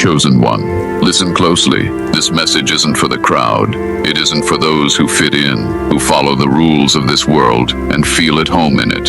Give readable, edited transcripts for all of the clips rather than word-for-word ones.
Chosen one, listen closely. This message isn't for the crowd. It isn't for those who fit in, who follow the rules of this world and feel at home in it.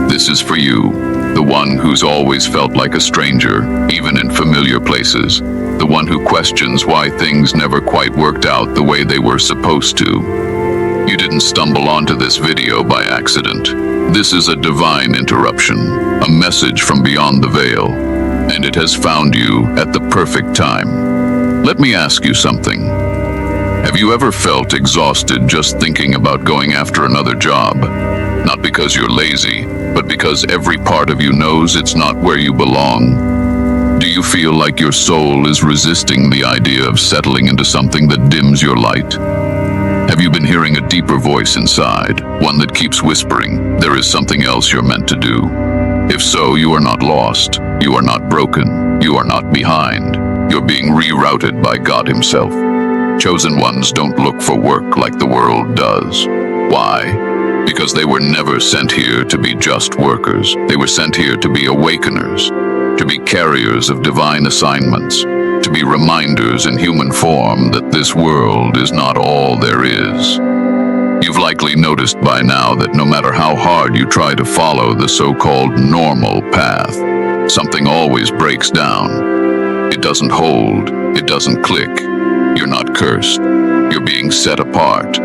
This is for you, the one who's always felt like a stranger, even in familiar places. The one who questions why things never quite worked out the way they were supposed to. You didn't stumble onto this video by accident. This is a divine interruption, a message from beyond the veil, and it has found you at the perfect time. Let me ask you something. Have you ever felt exhausted just thinking about going after another job? Not because you're lazy, but because every part of you knows it's not where you belong. Do you feel like your soul is resisting the idea of settling into something that dims your light? Have you been hearing a deeper voice inside, one that keeps whispering, there is something else you're meant to do? If so, you are not lost, you are not broken, you are not behind. You're being rerouted by God Himself. Chosen ones don't look for work like the world does. Why? Because they were never sent here to be just workers. They were sent here to be awakeners, to be carriers of divine assignments, to be reminders in human form that this world is not all there is. You've likely noticed by now that no matter how hard you try to follow the so-called normal path, something always breaks down. It doesn't hold, it doesn't click. You're not cursed, you're being set apart.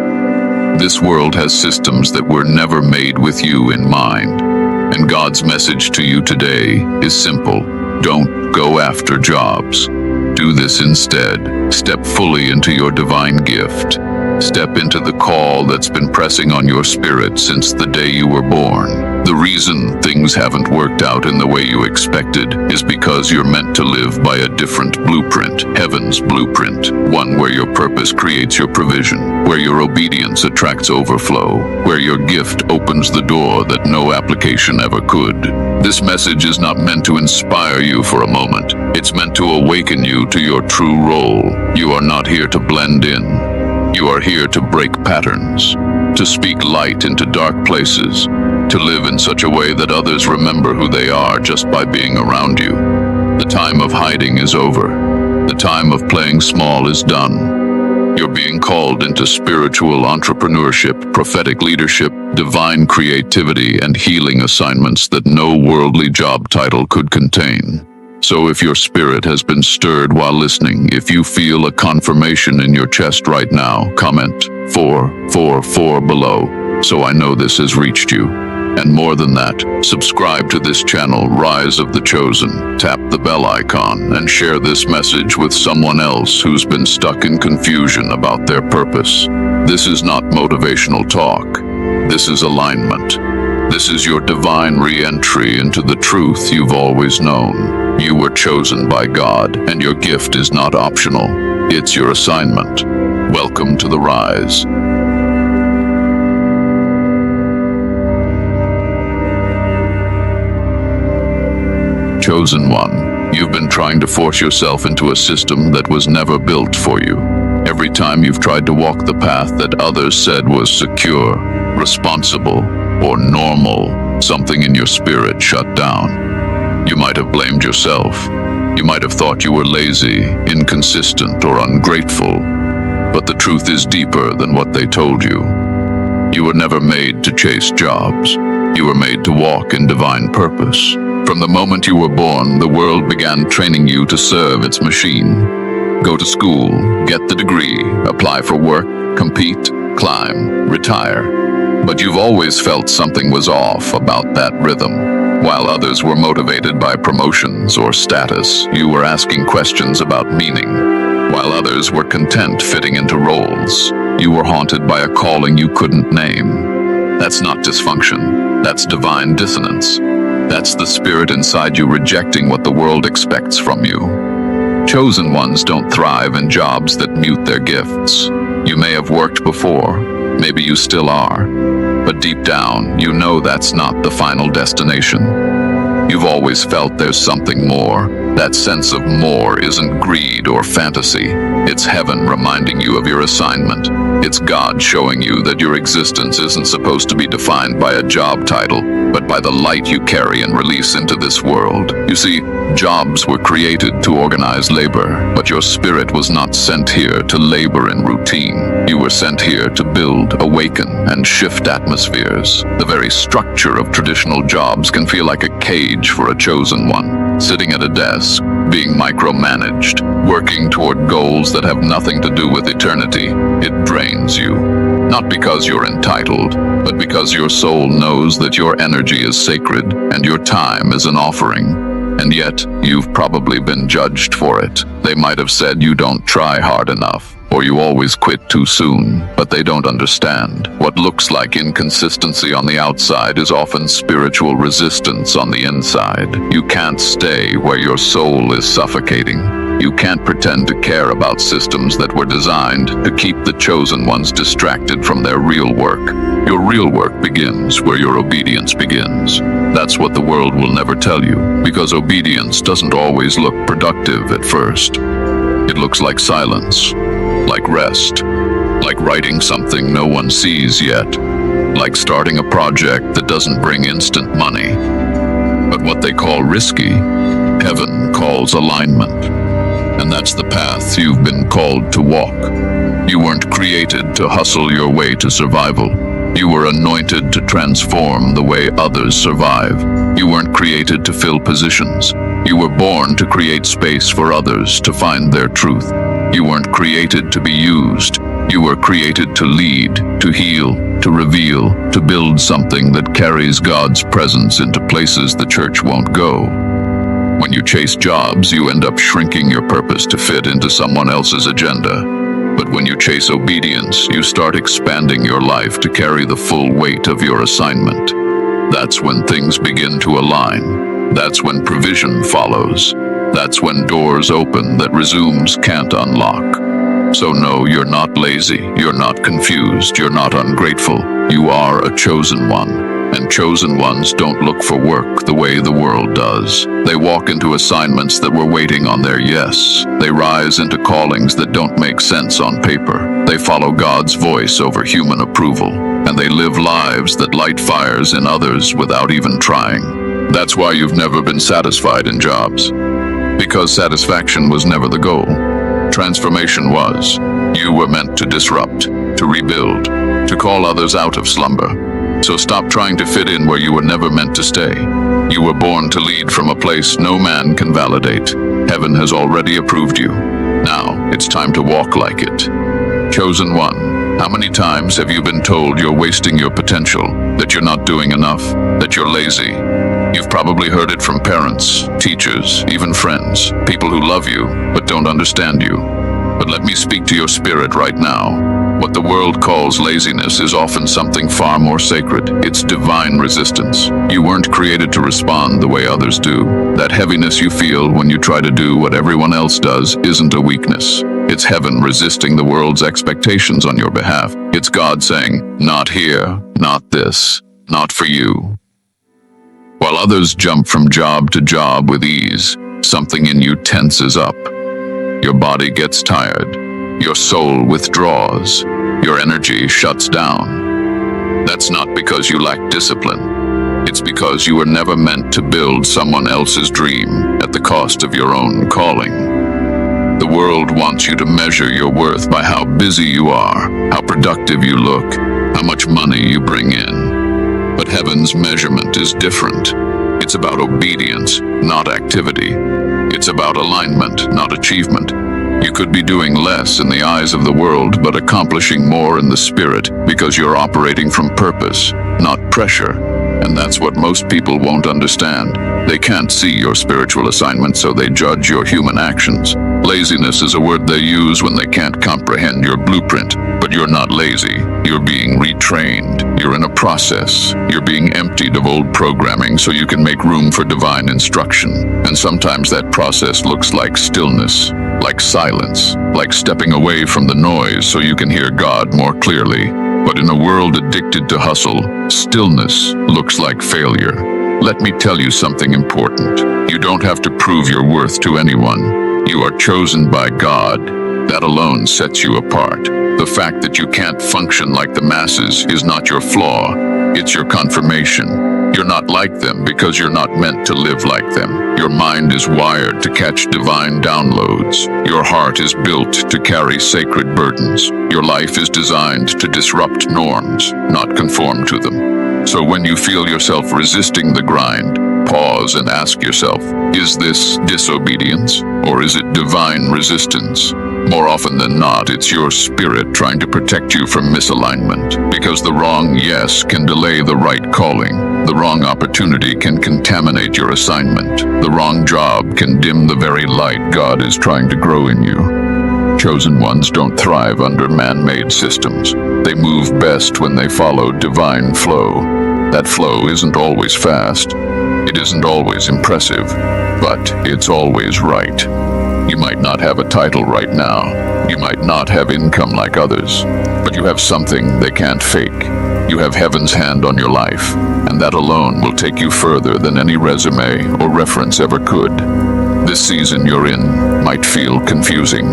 This world has systems that were never made with you in mind. And God's message to you today is simple. Don't go after jobs. Do this instead. Step fully into your divine gift. Step into the call that's been pressing on your spirit since the day you were born. The reason things haven't worked out in the way you expected is because you're meant to live by a different blueprint, heaven's blueprint, one where your purpose creates your provision, where your obedience attracts overflow, where your gift opens the door that no application ever could. This message is not meant to inspire you for a moment. It's meant to awaken you to your true role. You are not here to blend in. You are here to break patterns, to speak light into dark places, to live in such a way that others remember who they are just by being around you. The time of hiding is over. The time of playing small is done. You're being called into spiritual entrepreneurship, prophetic leadership, divine creativity, and healing assignments that no worldly job title could contain. So if your spirit has been stirred while listening, if you feel a confirmation in your chest right now, comment 444 below, so I know this has reached you. And more than that, subscribe to this channel, Rise of the Chosen. Tap the bell icon and share this message with someone else who's been stuck in confusion about their purpose. This is not motivational talk. This is alignment. This is your divine re-entry into the truth you've always known. You were chosen by God, and your gift is not optional. It's your assignment. Welcome to the Rise. Chosen one, you've been trying to force yourself into a system that was never built for you. Every time you've tried to walk the path that others said was secure, responsible, or normal, something in your spirit shut down. You might have blamed yourself. You might have thought you were lazy, inconsistent, or ungrateful. But the truth is deeper than what they told you. You were never made to chase jobs. You were made to walk in divine purpose. From the moment you were born, the world began training you to serve its machine. Go to school, get the degree, apply for work, compete, climb, retire. But you've always felt something was off about that rhythm. While others were motivated by promotions or status, you were asking questions about meaning. While others were content fitting into roles, you were haunted by a calling you couldn't name. That's not dysfunction. That's divine dissonance. That's the spirit inside you rejecting what the world expects from you. Chosen ones don't thrive in jobs that mute their gifts. You may have worked before, maybe you still are, but deep down, you know that's not the final destination. You've always felt there's something more. That sense of more isn't greed or fantasy. It's heaven reminding you of your assignment. It's God showing you that your existence isn't supposed to be defined by a job title. but by the light you carry and release into this world. You see, jobs were created to organize labor, but your spirit was not sent here to labor in routine. You were sent here to build, awaken, and shift atmospheres. The very structure of traditional jobs can feel like a cage for a chosen one, sitting at a desk, being micromanaged, working toward goals that have nothing to do with eternity. It drains you. Not because you're entitled, but because your soul knows that your energy is sacred and your time is an offering. And yet, you've probably been judged for it. They might have said you don't try hard enough, or you always quit too soon, but they don't understand. What looks like inconsistency on the outside is often spiritual resistance on the inside. You can't stay where your soul is suffocating. You can't pretend to care about systems that were designed to keep the chosen ones distracted from their real work. Your real work begins where your obedience begins. That's what the world will never tell you, because obedience doesn't always look productive at first. It looks like silence, like rest, like writing something no one sees yet, like starting a project that doesn't bring instant money. But what they call risky, heaven calls alignment. And that's the path you've been called to walk. You weren't created to hustle your way to survival. You were anointed to transform the way others survive. You weren't created to fill positions. You were born to create space for others to find their truth. You weren't created to be used. You were created to lead, to heal, to reveal, to build something that carries God's presence into places the church won't go. When you chase jobs, you end up shrinking your purpose to fit into someone else's agenda. But when you chase obedience, you start expanding your life to carry the full weight of your assignment. That's when things begin to align. That's when provision follows. That's when doors open that resumes can't unlock. So no, you're not lazy, you're not confused, you're not ungrateful. You are a chosen one. And chosen ones don't look for work the way the world does. They walk into assignments that were waiting on their yes. They rise into callings that don't make sense on paper. They follow God's voice over human approval. And they live lives that light fires in others without even trying. That's why you've never been satisfied in jobs. Because satisfaction was never the goal. Transformation was. You were meant to disrupt, to rebuild, to call others out of slumber. So stop trying to fit in where you were never meant to stay. You were born to lead from a place no man can validate. Heaven has already approved you. Now, it's time to walk like it. Chosen one, how many times have you been told you're wasting your potential, that you're not doing enough, that you're lazy? You've probably heard it from parents, teachers, even friends, people who love you but don't understand you. But let me speak to your spirit right now. What the world calls laziness is often something far more sacred. It's divine resistance. You weren't created to respond the way others do. That heaviness you feel when you try to do what everyone else does isn't a weakness. It's heaven resisting the world's expectations on your behalf. It's God saying, not here, not this, not for you. While others jump from job to job with ease, something in you tenses up. Your body gets tired. Your soul withdraws. Your energy shuts down. That's not because you lack discipline. It's because you were never meant to build someone else's dream at the cost of your own calling. The world wants you to measure your worth by how busy you are, how productive you look, how much money you bring in. But heaven's measurement is different. It's about obedience, not activity. It's about alignment, not achievement. You could be doing less in the eyes of the world, but accomplishing more in the spirit because you're operating from purpose, not pressure. And that's what most people won't understand. They can't see your spiritual assignment, so they judge your human actions. Laziness is a word they use when they can't comprehend your blueprint. But you're not lazy. You're being retrained. You're in a process. You're being emptied of old programming so you can make room for divine instruction. And sometimes that process looks like stillness, like silence, like stepping away from the noise so you can hear God more clearly. But in a world addicted to hustle, stillness looks like failure. Let me tell you something important. You don't have to prove your worth to anyone. You are chosen by God. That alone sets you apart. The fact that you can't function like the masses is not your flaw. It's your confirmation. You're not like them because you're not meant to live like them. Your mind is wired to catch divine downloads. Your heart is built to carry sacred burdens. Your life is designed to disrupt norms, not conform to them. So when you feel yourself resisting the grind, pause and ask yourself, is this disobedience or is it divine resistance? More often than not, it's your spirit trying to protect you from misalignment, because the wrong yes can delay the right calling. The wrong opportunity can contaminate your assignment. The wrong job can dim the very light God is trying to grow in you. Chosen ones don't thrive under man-made systems. They move best when they follow divine flow. That flow isn't always fast. It isn't always impressive, but it's always right. You might not have a title right now. You might not have income like others, but you have something they can't fake. You have heaven's hand on your life, and that alone will take you further than any resume or reference ever could. This season you're in might feel confusing.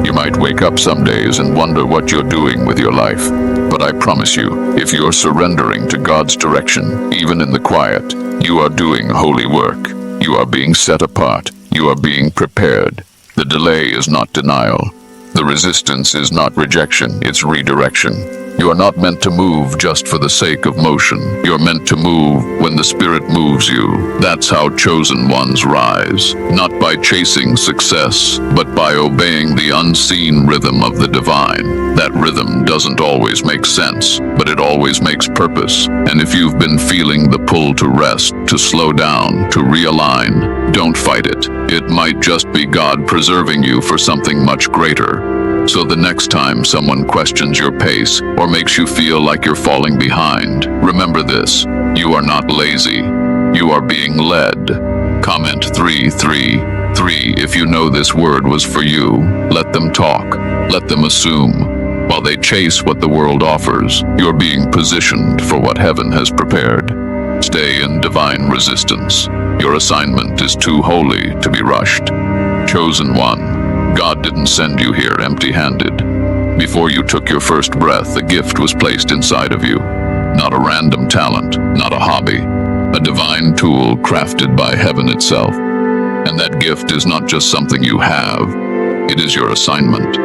You might wake up some days and wonder what you're doing with your life. But I promise you, if you're surrendering to God's direction, even in the quiet, you are doing holy work. You are being set apart. You are being prepared. The delay is not denial. The resistance is not rejection, it's redirection. You are not meant to move just for the sake of motion. You're meant to move when the Spirit moves you. That's how chosen ones rise, not by chasing success, but by obeying the unseen rhythm of the divine. That rhythm doesn't always make sense, but it always makes purpose. And if you've been feeling the pull to rest, to slow down, to realign, don't fight it. It might just be God preserving you for something much greater. So the next time someone questions your pace or makes you feel like you're falling behind, remember this: you are not lazy. You are being led. Comment 333 if you know this word was for you. Let them talk. Let them assume. While they chase what the world offers, you're being positioned for what heaven has prepared. Stay in divine resistance. Your assignment is too holy to be rushed. Chosen one, God didn't send you here empty-handed. Before you took your first breath, a gift was placed inside of you. Not a random talent, not a hobby, a divine tool crafted by heaven itself. And that gift is not just something you have, it is your assignment.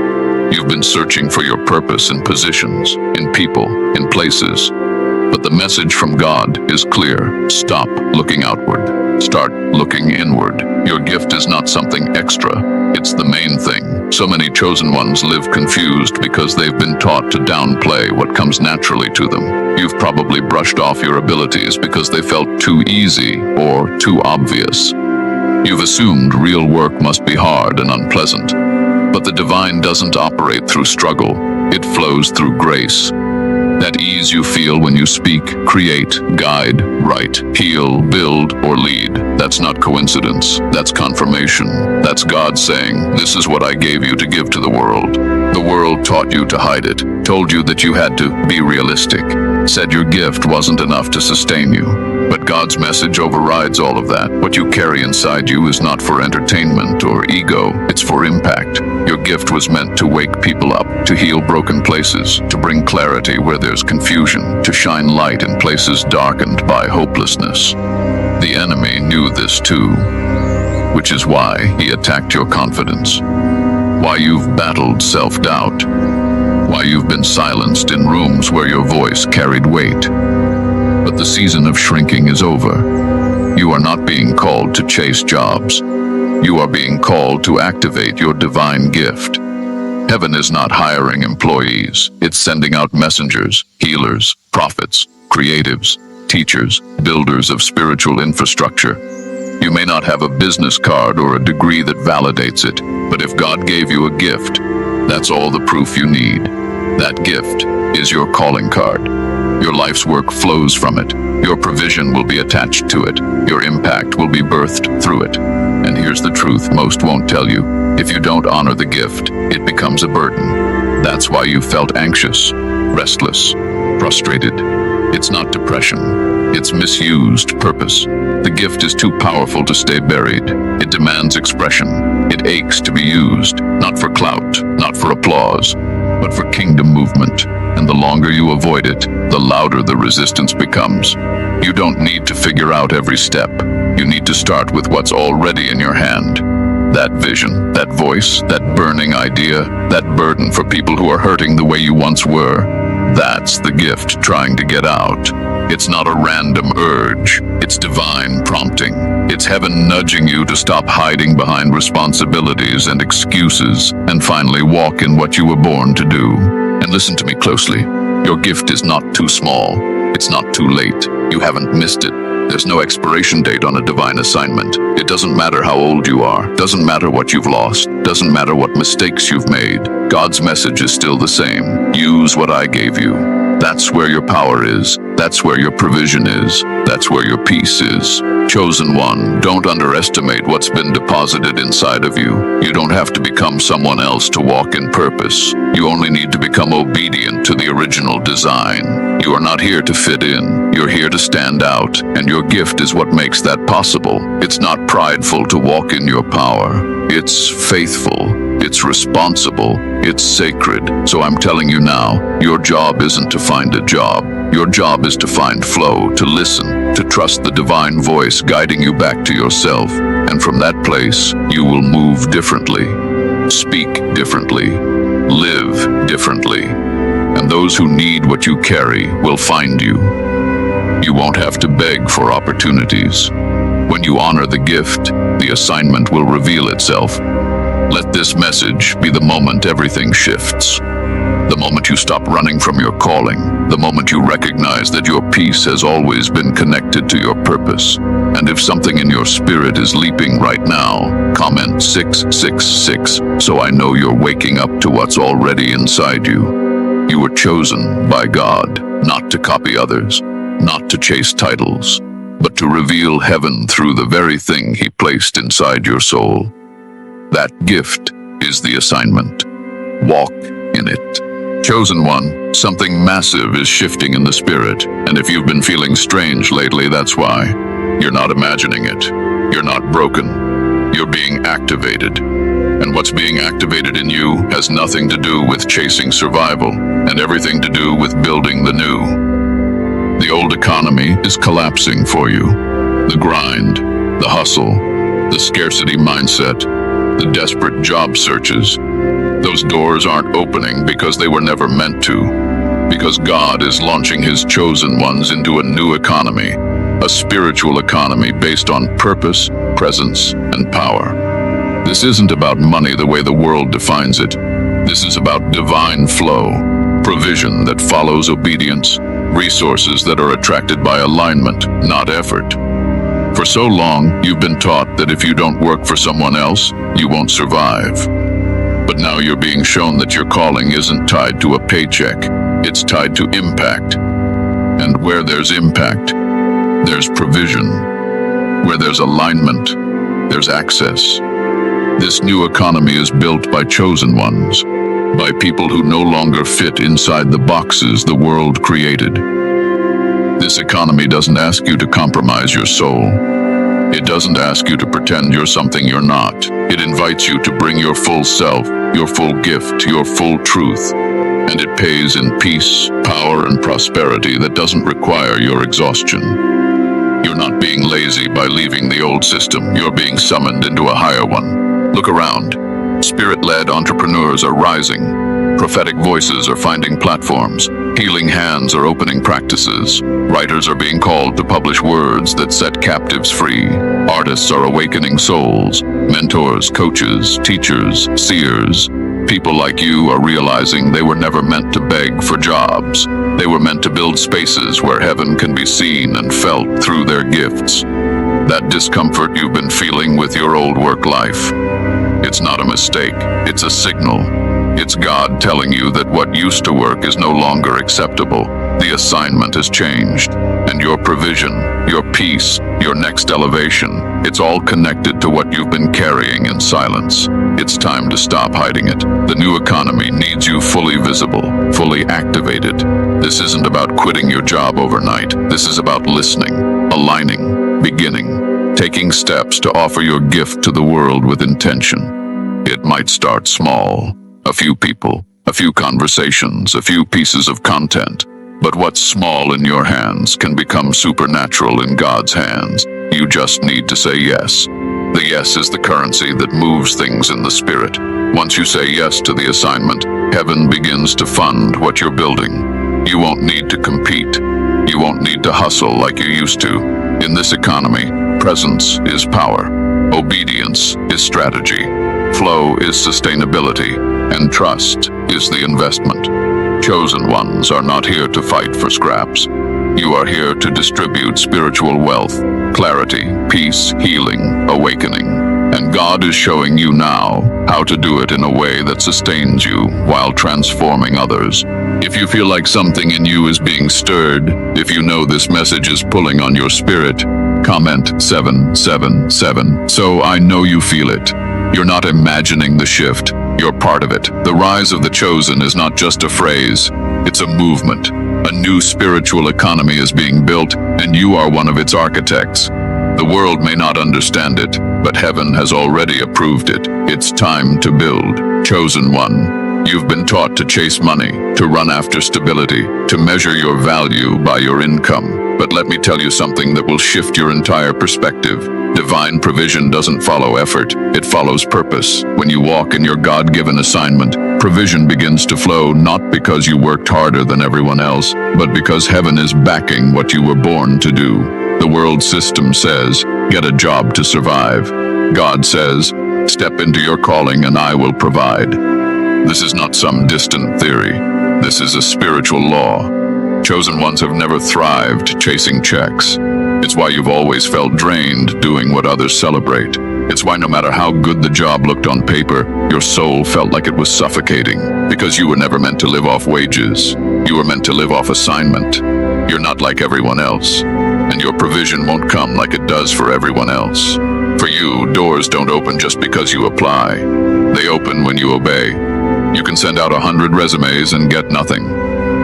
You've been searching for your purpose in positions, in people, in places. But the message from God is clear. Stop looking outward. Start looking inward. Your gift is not something extra. It's the main thing. So many chosen ones live confused because they've been taught to downplay what comes naturally to them. You've probably brushed off your abilities because they felt too easy or too obvious. You've assumed real work must be hard and unpleasant. But the divine doesn't operate through struggle. It flows through grace. That ease you feel when you speak, create, guide, write, heal, build, or lead, that's not coincidence. That's confirmation. That's God saying, this is what I gave you to give to the world. The world taught you to hide it, told you that you had to be realistic, said your gift wasn't enough to sustain you. But God's message overrides all of that. What you carry inside you is not for entertainment or ego, it's for impact. Your gift was meant to wake people up, to heal broken places, to bring clarity where there's confusion, to shine light in places darkened by hopelessness. The enemy knew this too, which is why he attacked your confidence, why you've battled self-doubt, why you've been silenced in rooms where your voice carried weight. But the season of shrinking is over. You are not being called to chase jobs. You are being called to activate your divine gift. Heaven is not hiring employees. It's sending out messengers, healers, prophets, creatives, teachers, builders of spiritual infrastructure. You may not have a business card or a degree that validates it, but if God gave you a gift, that's all the proof you need. That gift is your calling card. Your life's work flows from it. Your provision will be attached to it. Your impact will be birthed through it. And here's the truth most won't tell you. If you don't honor the gift, it becomes a burden. That's why you felt anxious, restless, frustrated. It's not depression. It's misused purpose. The gift is too powerful to stay buried. It demands expression. It aches to be used, not for clout, not for applause, but for kingdom movement. and the longer you avoid it, the louder the resistance becomes. You don't need to figure out every step. You need to start with what's already in your hand. That vision, that voice, that burning idea, that burden for people who are hurting the way you once were. That's the gift trying to get out. It's not a random urge. It's divine prompting. It's heaven nudging you to stop hiding behind responsibilities and excuses and finally walk in what you were born to do. And listen to me closely. Your gift is not too small. It's not too late. You haven't missed it. There's no expiration date on a divine assignment. It doesn't matter how old you are. Doesn't matter what you've lost. Doesn't matter what mistakes you've made. God's message is still the same. Use what I gave you. That's where your power is. That's where your provision is. That's where your peace is. Chosen one, don't underestimate what's been deposited inside of you. You don't have to become someone else to walk in purpose. You only need to become obedient to the original design. You are not here to fit in. You're here to stand out, and your gift is what makes that possible. It's not prideful to walk in your power. It's faithful. It's responsible. It's sacred. So I'm telling you now, your job isn't to find a job. Your job is to find flow, to listen, to trust the divine voice guiding you back to yourself. And from that place, you will move differently, speak differently, live differently. And those who need what you carry will find you. You won't have to beg for opportunities. When you honor the gift, the assignment will reveal itself. Let this message be the moment everything shifts. The moment you stop running from your calling. The moment you recognize that your peace has always been connected to your purpose. And if something in your spirit is leaping right now, comment 666 so I know you're waking up to what's already inside you. You were chosen by God, not to copy others, not to chase titles, but to reveal heaven through the very thing He placed inside your soul. That gift is the assignment. Walk in it. Chosen one, something massive is shifting in the spirit, and if you've been feeling strange lately, that's why. You're not imagining it. You're not broken. You're being activated. And what's being activated in you has nothing to do with chasing survival, and everything to do with building the new. The old economy is collapsing for you. The grind, the hustle, the scarcity mindset, the desperate job searches. Those doors aren't opening because they were never meant to. Because God is launching His chosen ones into a new economy, a spiritual economy based on purpose, presence, and power. This isn't about money the way the world defines it. This is about divine flow, provision that follows obedience, resources that are attracted by alignment, not effort. For so long, you've been taught that if you don't work for someone else, you won't survive. But now you're being shown that your calling isn't tied to a paycheck. It's tied to impact. And where there's impact, there's provision. Where there's alignment, there's access. This new economy is built by chosen ones, by people who no longer fit inside the boxes the world created. This economy doesn't ask you to compromise your soul. It doesn't ask you to pretend you're something you're not. It invites you to bring your full self, your full gift, your full truth. And it pays in peace, power, and prosperity that doesn't require your exhaustion. You're not being lazy by leaving the old system. You're being summoned into a higher one. Look around. Spirit-led entrepreneurs are rising. Prophetic voices are finding platforms. Healing hands are opening practices. Writers are being called to publish words that set captives free. Artists are awakening souls. Mentors, coaches, teachers, seers. People like you are realizing they were never meant to beg for jobs. They were meant to build spaces where heaven can be seen and felt through their gifts. That discomfort you've been feeling with your old work life, it's not a mistake, it's a signal. It's God telling you that what used to work is no longer acceptable. The assignment has changed, and your provision, your peace, your next elevation, it's all connected to what you've been carrying in silence. It's time to stop hiding it. The new economy needs you fully visible, fully activated. This isn't about quitting your job overnight. This is about listening, aligning, beginning, taking steps to offer your gift to the world with intention. It might start small. A few people, a few conversations, a few pieces of content. But what's small in your hands can become supernatural in God's hands. You just need to say yes. The yes is the currency that moves things in the spirit. Once you say yes to the assignment, heaven begins to fund what you're building. You won't need to compete. You won't need to hustle like you used to. In this economy, presence is power. Obedience is strategy. Flow is sustainability. And trust is the investment. Chosen ones are not here to fight for scraps. You are here to distribute spiritual wealth, clarity, peace, healing, awakening. And God is showing you now how to do it in a way that sustains you while transforming others. If you feel like something in you is being stirred, if you know this message is pulling on your spirit, comment 777. So I know you feel it. You're not imagining the shift. You're part of it. The rise of the chosen is not just a phrase. It's a movement. A new spiritual economy is being built, and you are one of its architects. The world may not understand it, but heaven has already approved it. It's time to build. Chosen one, you've been taught to chase money, to run after stability, to measure your value by your income. But let me tell you something that will shift your entire perspective. Divine provision doesn't follow effort, it follows purpose. When you walk in your God-given assignment, provision begins to flow not because you worked harder than everyone else, but because heaven is backing what you were born to do. The world system says, get a job to survive. God says, step into your calling and I will provide. This is not some distant theory. This is a spiritual law. Chosen ones have never thrived chasing checks. It's why you've always felt drained doing what others celebrate. It's why no matter how good the job looked on paper, your soul felt like it was suffocating. Because you were never meant to live off wages. You were meant to live off assignment. You're not like everyone else. And your provision won't come like it does for everyone else. For you, doors don't open just because you apply. They open when you obey. You can send out 100 resumes and get nothing.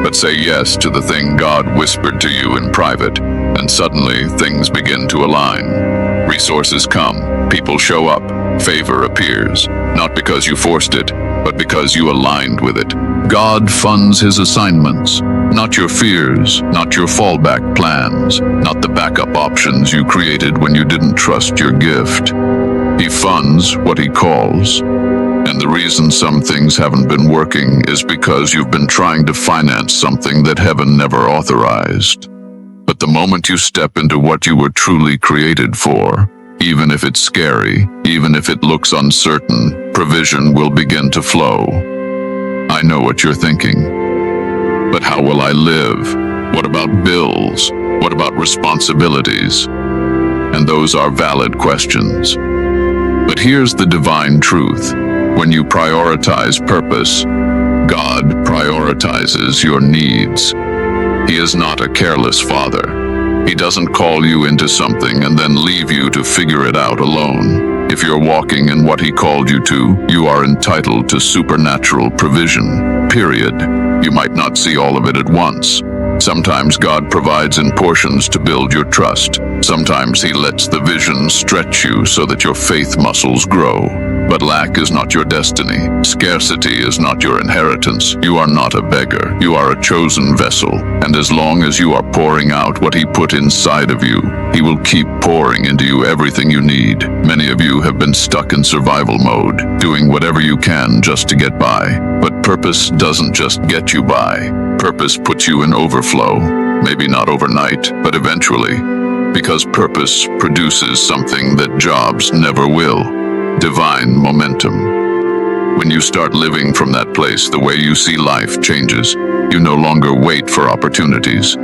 But say yes to the thing God whispered to you in private, and suddenly things begin to align. Resources come, people show up, favor appears, not because you forced it, but because you aligned with it. God funds his assignments, not your fears, not your fallback plans, not the backup options you created when you didn't trust your gift. He funds what he calls. And the reason some things haven't been working is because you've been trying to finance something that heaven never authorized. But the moment you step into what you were truly created for, even if it's scary, even if it looks uncertain, provision will begin to flow. I know what you're thinking. But how will I live? What about bills? What about responsibilities? And those are valid questions. But here's the divine truth. When you prioritize purpose, God prioritizes your needs. He is not a careless father. He doesn't call you into something and then leave you to figure it out alone. If you're walking in what he called you to, you are entitled to supernatural provision, period. You might not see all of it at once. Sometimes God provides in portions to build your trust. Sometimes he lets the vision stretch you so that your faith muscles grow. But lack is not your destiny. Scarcity is not your inheritance. You are not a beggar. You are a chosen vessel. And as long as you are pouring out what he put inside of you, he will keep pouring into you everything you need. Many of you have been stuck in survival mode, doing whatever you can just to get by. But purpose doesn't just get you by. Purpose puts you in overflow. Maybe not overnight, but eventually. Because purpose produces something that jobs never will. Divine momentum. When you start living from that place, the way you see life changes. You no longer wait for opportunities.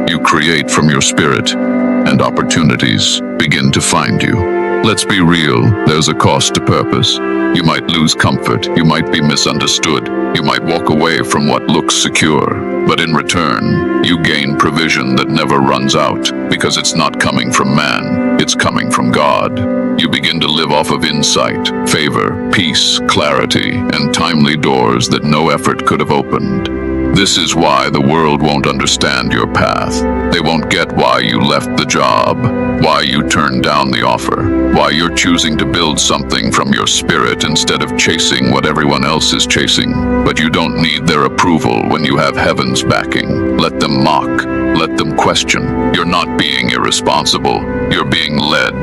You create from your spirit, and opportunities begin to find you. Let's be real, there's a cost to purpose. You might lose comfort, you might be misunderstood, you might walk away from what looks secure. But in return, you gain provision that never runs out, because it's not coming from man, it's coming from God. You begin to live off of insight, favor, peace, clarity, and timely doors that no effort could have opened. This is why the world won't understand your path. They won't get why you left the job, why you turned down the offer, why you're choosing to build something from your spirit instead of chasing what everyone else is chasing. But you don't need their approval when you have heaven's backing. Let them mock. Let them question. You're not being irresponsible. You're being led.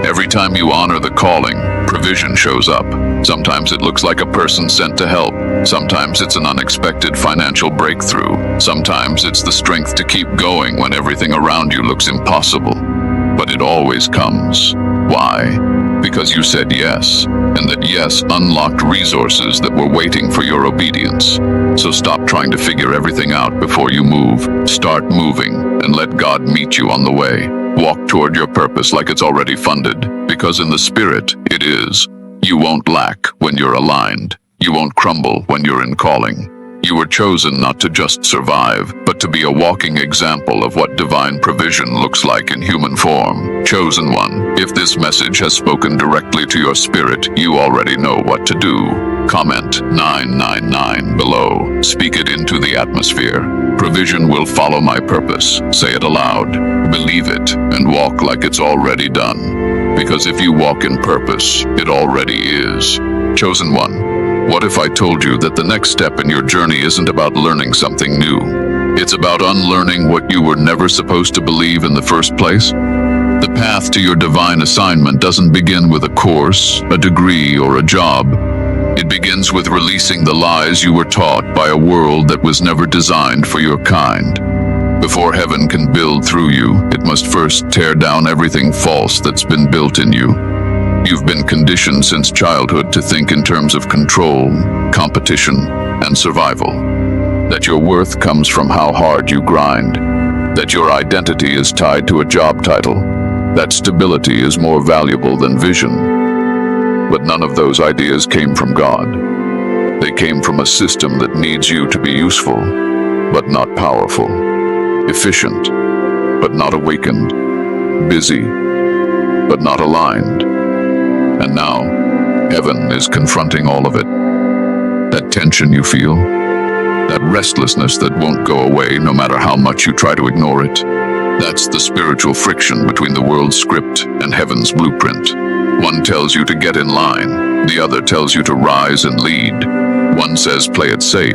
Every time you honor the calling, provision shows up. Sometimes it looks like a person sent to help. Sometimes it's an unexpected financial breakthrough. Sometimes it's the strength to keep going when everything around you looks impossible. But it always comes. Why? Because you said yes, and that yes unlocked resources that were waiting for your obedience. So stop trying to figure everything out before you move. Start moving and let God meet you on the way. Walk toward your purpose like it's already funded, because in the spirit it is. You won't lack when you're aligned. You won't crumble when you're in calling. You were chosen not to just survive, but to be a walking example of what divine provision looks like in human form. Chosen one, if this message has spoken directly to your spirit, you already know what to do. Comment 999 below. Speak it into the atmosphere. Provision will follow my purpose. Say it aloud. Believe it and walk like it's already done. Because if you walk in purpose, it already is. Chosen one. What if I told you that the next step in your journey isn't about learning something new? It's about unlearning what you were never supposed to believe in the first place? The path to your divine assignment doesn't begin with a course, a degree, or a job. It begins with releasing the lies you were taught by a world that was never designed for your kind. Before heaven can build through you, it must first tear down everything false that's been built in you. You've been conditioned since childhood to think in terms of control, competition, and survival. That your worth comes from how hard you grind. That your identity is tied to a job title. That stability is more valuable than vision. But none of those ideas came from God. They came from a system that needs you to be useful, but not powerful. Efficient, but not awakened. Busy, but not aligned. And now, heaven is confronting all of it. That tension you feel, that restlessness that won't go away no matter how much you try to ignore it, that's the spiritual friction between the world's script and heaven's blueprint. One tells you to get in line, the other tells you to rise and lead. One says play it safe,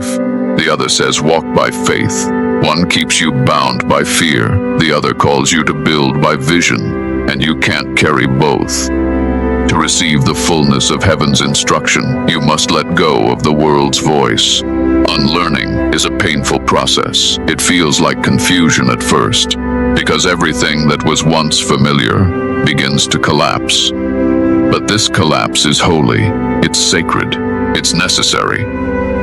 the other says walk by faith. One keeps you bound by fear, the other calls you to build by vision, and you can't carry both. To receive the fullness of heaven's instruction, you must let go of the world's voice. Unlearning is a painful process. It feels like confusion at first, because everything that was once familiar begins to collapse. But this collapse is holy, it's sacred, it's necessary,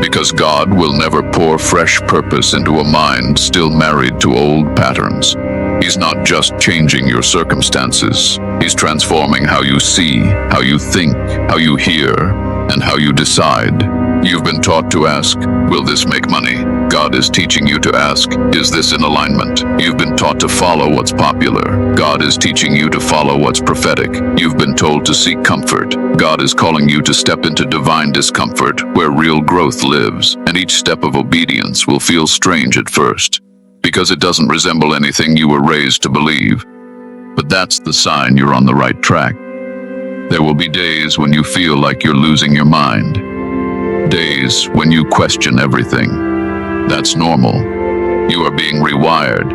because God will never pour fresh purpose into a mind still married to old patterns. He's not just changing your circumstances. He's transforming how you see, how you think, how you hear, and how you decide. You've been taught to ask, will this make money? God is teaching you to ask, is this in alignment? You've been taught to follow what's popular. God is teaching you to follow what's prophetic. You've been told to seek comfort. God is calling you to step into divine discomfort, where real growth lives, and each step of obedience will feel strange at first, because it doesn't resemble anything you were raised to believe. But that's the sign you're on the right track. There will be days when you feel like you're losing your mind. Days when you question everything. That's normal. You are being rewired,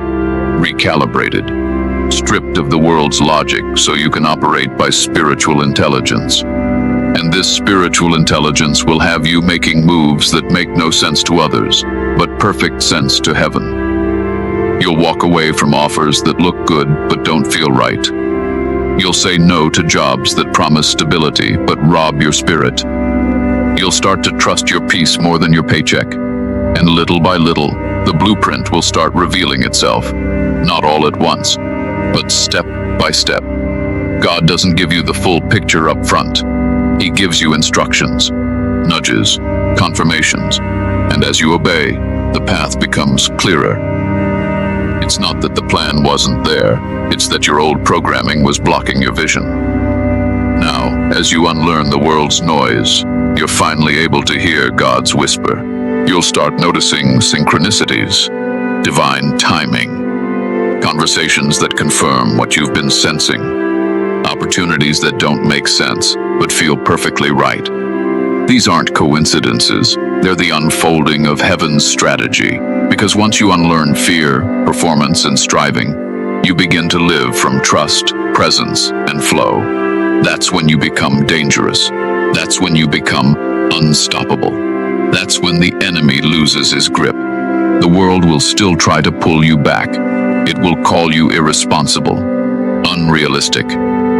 recalibrated, stripped of the world's logic so you can operate by spiritual intelligence. And this spiritual intelligence will have you making moves that make no sense to others, but perfect sense to heaven. You'll walk away from offers that look good but don't feel right. You'll say no to jobs that promise stability but rob your spirit. You'll start to trust your peace more than your paycheck. And little by little, the blueprint will start revealing itself. Not all at once, but step by step. God doesn't give you the full picture up front. He gives you instructions, nudges, confirmations, and as you obey, the path becomes clearer. It's not that the plan wasn't there, it's that your old programming was blocking your vision. Now, as you unlearn the world's noise, you're finally able to hear God's whisper. You'll start noticing synchronicities, divine timing, conversations that confirm what you've been sensing, opportunities that don't make sense but feel perfectly right. These aren't coincidences, they're the unfolding of heaven's strategy. Because once you unlearn fear, performance, and striving, you begin to live from trust, presence, and flow. That's when you become dangerous. That's when you become unstoppable. That's when the enemy loses his grip. The world will still try to pull you back. It will call you irresponsible, unrealistic,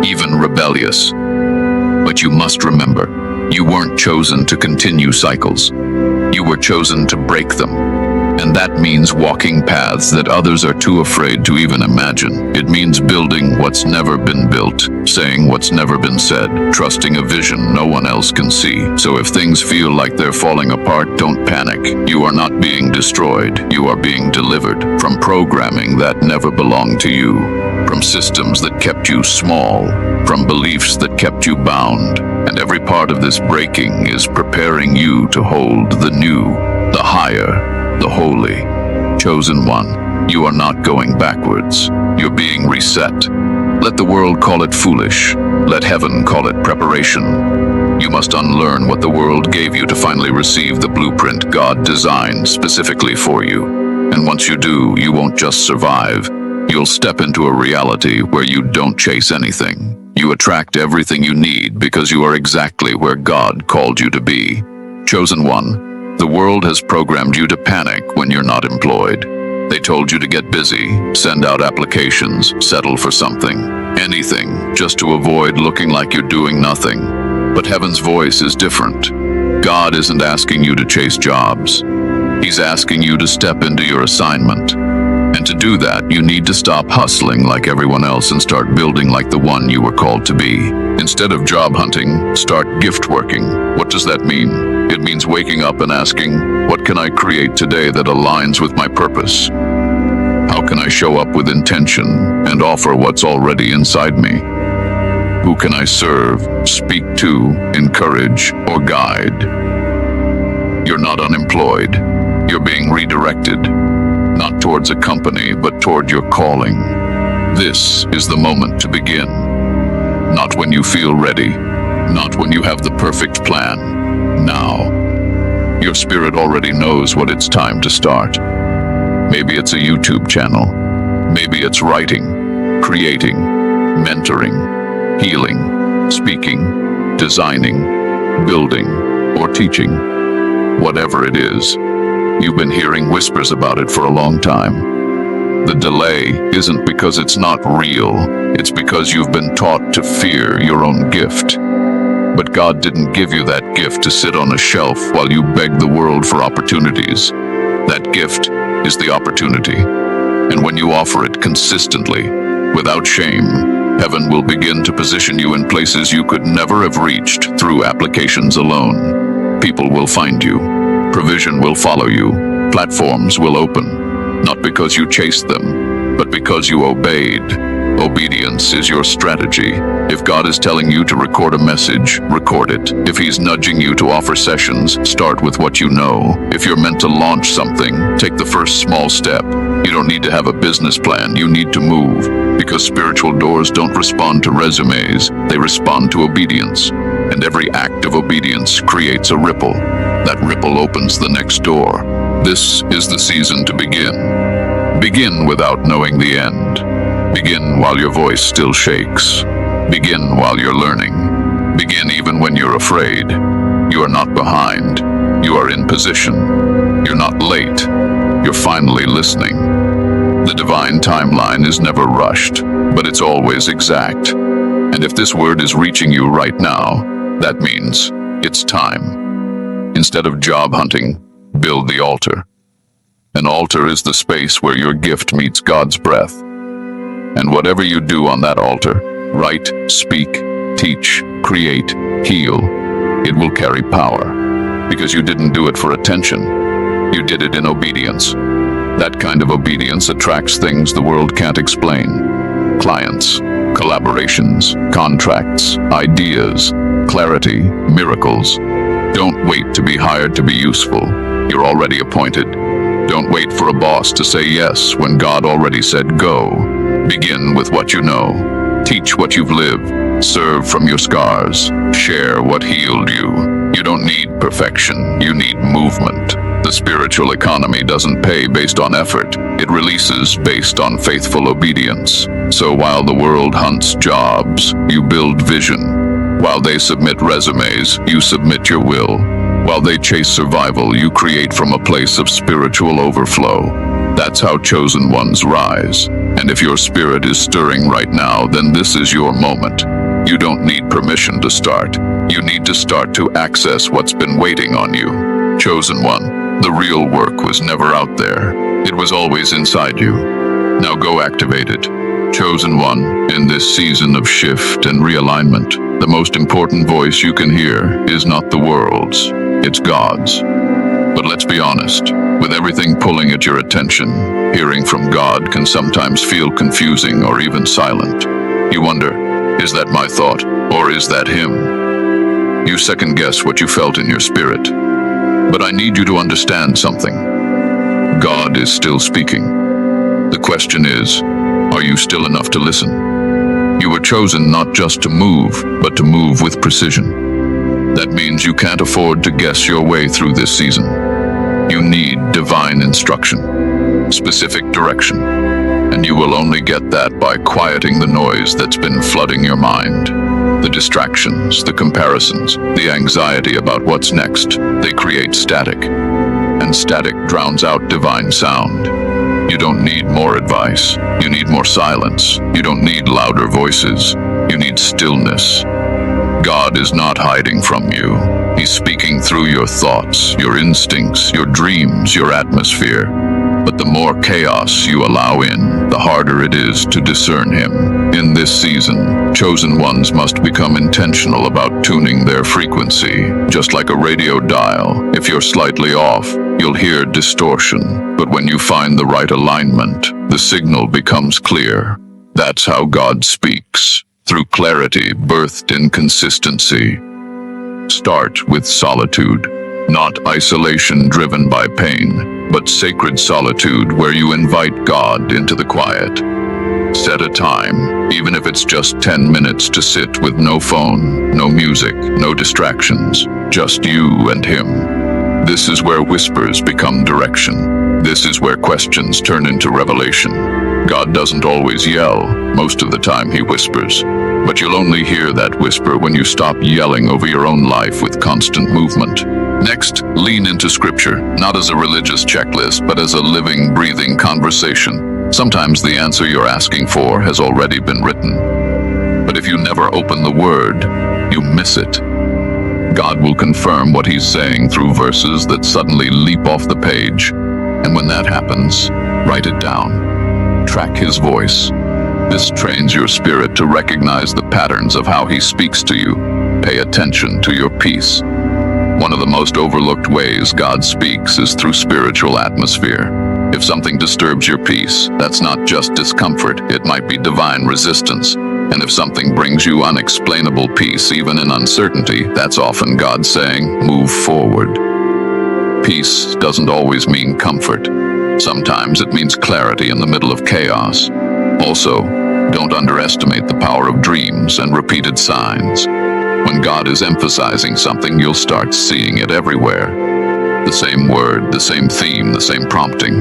even rebellious. But you must remember, you weren't chosen to continue cycles. You were chosen to break them. And that means walking paths that others are too afraid to even imagine. It means building what's never been built, saying what's never been said, trusting a vision no one else can see. So if things feel like they're falling apart, don't panic. You are not being destroyed. You are being delivered from programming that never belonged to you, from systems that kept you small, from beliefs that kept you bound. And every part of this breaking is preparing you to hold the new, the higher, the holy, chosen one. You are not going backwards. You're being reset. Let the world call it foolish. Let heaven call it preparation. You must unlearn what the world gave you to finally receive the blueprint God designed specifically for you. And once you do, you won't just survive. You'll step into a reality where you don't chase anything. You attract everything you need because you are exactly where God called you to be. Chosen one. The world has programmed you to panic when you're not employed. They told you to get busy, send out applications, settle for something, anything, just to avoid looking like you're doing nothing. But heaven's voice is different. God isn't asking you to chase jobs. He's asking you to step into your assignment. And to do that, you need to stop hustling like everyone else and start building like the one you were called to be. Instead of job hunting, start gift working. What does that mean? It means waking up and asking, what can I create today that aligns with my purpose? How can I show up with intention and offer what's already inside me? Who can I serve, speak to, encourage, or guide? You're not unemployed. You're being redirected. Not towards a company, but toward your calling. This is the moment to begin. Not when you feel ready, not when you have the perfect plan. Now. Your spirit already knows what it's time to start. Maybe it's a YouTube channel. Maybe it's writing, creating, mentoring, healing, speaking, designing, building, or teaching. Whatever it is, you've been hearing whispers about it for a long time. The delay isn't because it's not real, it's because you've been taught to fear your own gift. But God didn't give you that gift to sit on a shelf while you beg the world for opportunities. That gift is the opportunity. And when you offer it consistently, without shame, heaven will begin to position you in places you could never have reached through applications alone. People will find you. Provision will follow you. Platforms will open. Not because you chased them, but because you obeyed. Obedience is your strategy. If God is telling you to record a message, record it. If He's nudging you to offer sessions, start with what you know. If you're meant to launch something, take the first small step. You don't need to have a business plan, you need to move. Because spiritual doors don't respond to resumes, they respond to obedience. And every act of obedience creates a ripple. That ripple opens the next door. This is the season to begin. Begin without knowing the end. Begin while your voice still shakes. Begin while you're learning. Begin even when you're afraid. You are not behind. You are in position. You're not late. You're finally listening. The divine timeline is never rushed, but it's always exact. And if this word is reaching you right now, that means it's time. Instead of job hunting, build the altar. An altar is the space where your gift meets God's breath. And whatever you do on that altar, write, speak, teach, create, heal, it will carry power. Because you didn't do it for attention. You did it in obedience. That kind of obedience attracts things the world can't explain. Clients, collaborations, contracts, ideas, clarity, miracles. Don't wait to be hired to be useful. You're already appointed. Don't wait for a boss to say yes when God already said go. Begin with what you know. Teach what you've lived. Serve from your scars. Share what healed you. You don't need perfection. You need movement. The spiritual economy doesn't pay based on effort. It releases based on faithful obedience. So while the world hunts jobs, you build vision. While they submit resumes, you submit your will. While they chase survival, you create from a place of spiritual overflow. That's how chosen ones rise. And if your spirit is stirring right now, then this is your moment. You don't need permission to start. You need to start to access what's been waiting on you. Chosen one, the real work was never out there. It was always inside you. Now go activate it. Chosen one, in this season of shift and realignment, the most important voice you can hear is not the world's, it's God's. But let's be honest, with everything pulling at your attention, hearing from God can sometimes feel confusing or even silent. You wonder, is that my thought, or is that Him? You second guess what you felt in your spirit. But I need you to understand something. God is still speaking. The question is, are you still enough to listen? You were chosen not just to move, but to move with precision. That means you can't afford to guess your way through this season. You need divine instruction, specific direction, and you will only get that by quieting the noise that's been flooding your mind. The distractions, the comparisons, the anxiety about what's next, they create static, and static drowns out divine sound. You don't need more advice. You need more silence. You don't need louder voices. You need stillness. God is not hiding from you. He's speaking through your thoughts, your instincts, your dreams, your atmosphere. But the more chaos you allow in, the harder it is to discern Him. In this season, chosen ones must become intentional about tuning their frequency. Just like a radio dial, if you're slightly off, you'll hear distortion. But when you find the right alignment, the signal becomes clear. That's how God speaks, through clarity birthed in consistency. Start with solitude, not isolation driven by pain, but sacred solitude where you invite God into the quiet. Set a time, even if it's just 10 minutes, to sit with no phone, no music, no distractions, just you and Him. This is where whispers become direction. This is where questions turn into revelation. God doesn't always yell. Most of the time He whispers. But you'll only hear that whisper when you stop yelling over your own life with constant movement. Next, lean into Scripture, not as a religious checklist, but as a living, breathing conversation. Sometimes the answer you're asking for has already been written. But if you never open the Word, you miss it. God will confirm what He's saying through verses that suddenly leap off the page. And when that happens, write it down. Track His voice. This trains your spirit to recognize the patterns of how He speaks to you. Pay attention to your peace. One of the most overlooked ways God speaks is through spiritual atmosphere. If something disturbs your peace, that's not just discomfort, it might be divine resistance. And if something brings you unexplainable peace, even in uncertainty, that's often God saying, move forward. Peace doesn't always mean comfort. Sometimes it means clarity in the middle of chaos. Also, don't underestimate the power of dreams and repeated signs. When God is emphasizing something, you'll start seeing it everywhere. The same word, the same theme, the same prompting.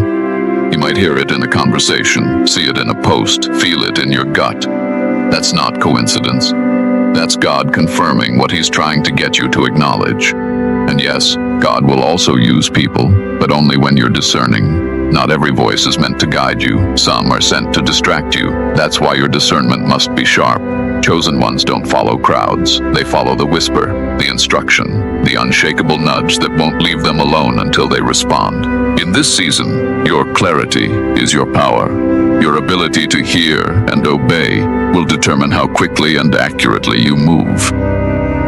You might hear it in a conversation, see it in a post, feel it in your gut. That's not coincidence. That's God confirming what He's trying to get you to acknowledge. And yes, God will also use people, but only when you're discerning. Not every voice is meant to guide you. Some are sent to distract you. That's why your discernment must be sharp. Chosen ones don't follow crowds. They follow the whisper, the instruction, the unshakable nudge that won't leave them alone until they respond. In this season, your clarity is your power. Your ability to hear and obey will determine how quickly and accurately you move.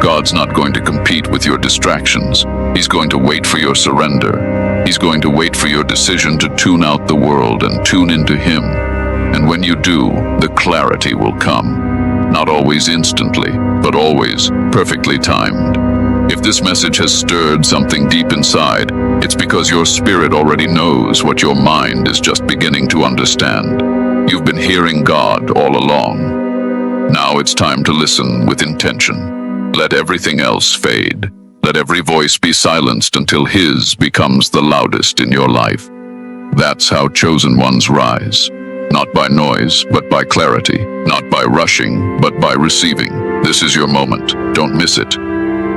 God's not going to compete with your distractions. He's going to wait for your surrender. He's going to wait for your decision to tune out the world and tune into Him. And when you do, the clarity will come. Not always instantly, but always perfectly timed. If this message has stirred something deep inside, it's because your spirit already knows what your mind is just beginning to understand. You've been hearing God all along. Now it's time to listen with intention. Let everything else fade. Let every voice be silenced until His becomes the loudest in your life. That's how chosen ones rise. Not by noise, but by clarity. Not by rushing, but by receiving. This is your moment. Don't miss it.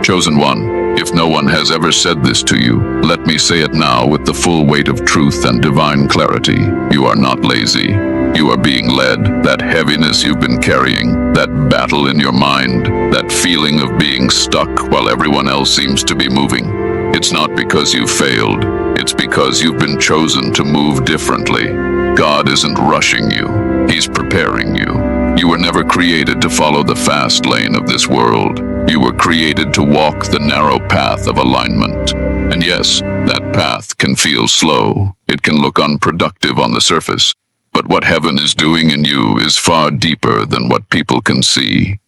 Chosen one, if no one has ever said this to you, let me say it now with the full weight of truth and divine clarity. You are not lazy. You are being led. That heaviness you've been carrying, that battle in your mind, that feeling of being stuck while everyone else seems to be moving. It's not because you failed. It's because you've been chosen to move differently. God isn't rushing you. He's preparing you. You were never created to follow the fast lane of this world. You were created to walk the narrow path of alignment. And yes, that path can feel slow. It can look unproductive on the surface. But what heaven is doing in you is far deeper than what people can see.